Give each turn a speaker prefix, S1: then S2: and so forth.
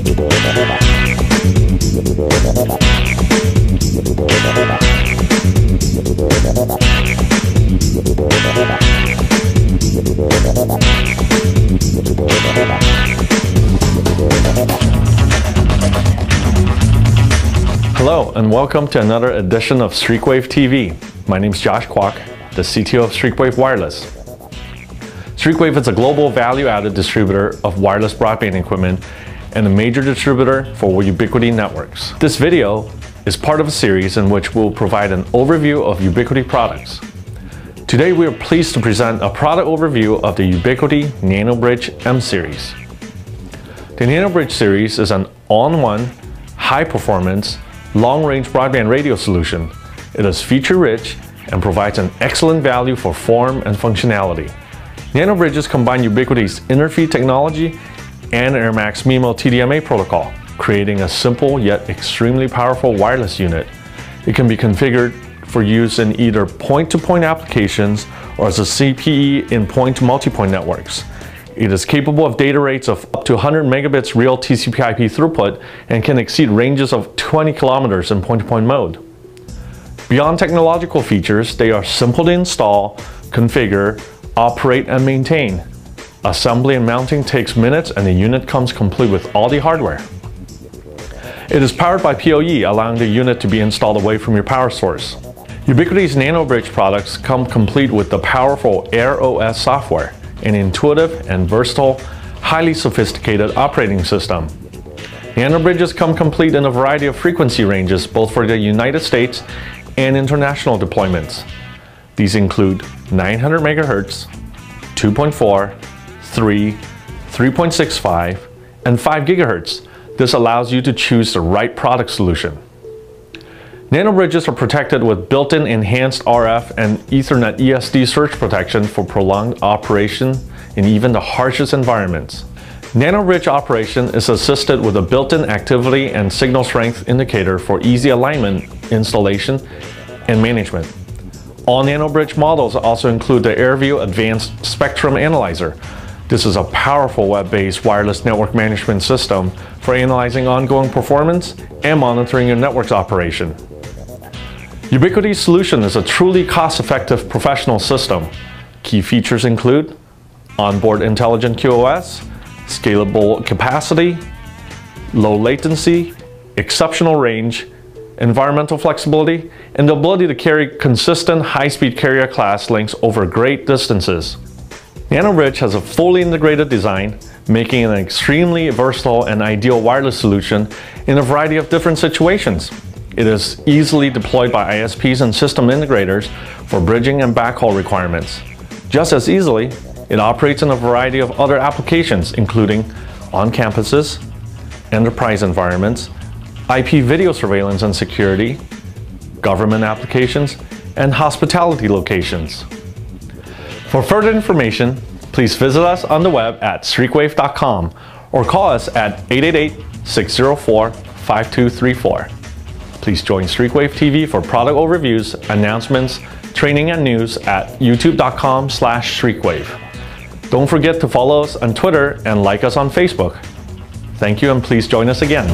S1: Hello and welcome to another edition of Streakwave TV. My name is Josh Kwok, the CTO of Streakwave Wireless. Streakwave is a global value-added distributor of wireless broadband equipment and a major distributor for Ubiquiti networks. This video is part of a series in which we'll provide an overview of Ubiquiti products. Today we are pleased to present a product overview of the Ubiquiti NanoBridge M series. The NanoBridge series is an all-in-one, high-performance, long-range broadband radio solution. It is feature-rich and provides an excellent value for form and functionality. NanoBridges combine Ubiquiti's interfeed technology and airMAX MIMO TDMA protocol, creating a simple yet extremely powerful wireless unit. It can be configured for use in either point-to-point applications or as a CPE in point-to-multipoint networks. It is capable of data rates of up to 100 megabits real TCP/IP throughput and can exceed ranges of 20 kilometers in point-to-point mode. Beyond technological features, they are simple to install, configure, operate, and maintain. Assembly and mounting takes minutes and the unit comes complete with all the hardware. It is powered by PoE, allowing the unit to be installed away from your power source. Ubiquiti's NanoBridge products come complete with the powerful AirOS software, an intuitive and versatile, highly sophisticated operating system. NanoBridges come complete in a variety of frequency ranges, both for the United States and international deployments. These include 900 MHz, 2.4, 3, 3.65, and 5 GHz. This allows you to choose the right product solution. NanoBridges are protected with built-in enhanced RF and Ethernet ESD surge protection for prolonged operation in even the harshest environments. NanoBridge operation is assisted with a built-in activity and signal strength indicator for easy alignment, installation, and management. All NanoBridge models also include the AirView Advanced Spectrum Analyzer. This is a powerful web-based wireless network management system for analyzing ongoing performance and monitoring your network's operation. Ubiquiti's solution is a truly cost-effective professional system. Key features include onboard intelligent QoS, scalable capacity, low latency, exceptional range, environmental flexibility, and the ability to carry consistent high-speed carrier class links over great distances. NanoBridge has a fully integrated design, making it an extremely versatile and ideal wireless solution in a variety of different situations. It is easily deployed by ISPs and system integrators for bridging and backhaul requirements. Just as easily, it operates in a variety of other applications, including on campuses, enterprise environments, IP video surveillance and security, government applications, and hospitality locations. For further information, please visit us on the web at streakwave.com or call us at 888-604-5234. Please join Streakwave TV for product overviews, announcements, training, and news at youtube.com/streakwave. Don't forget to follow us on Twitter and like us on Facebook. Thank you, and please join us again.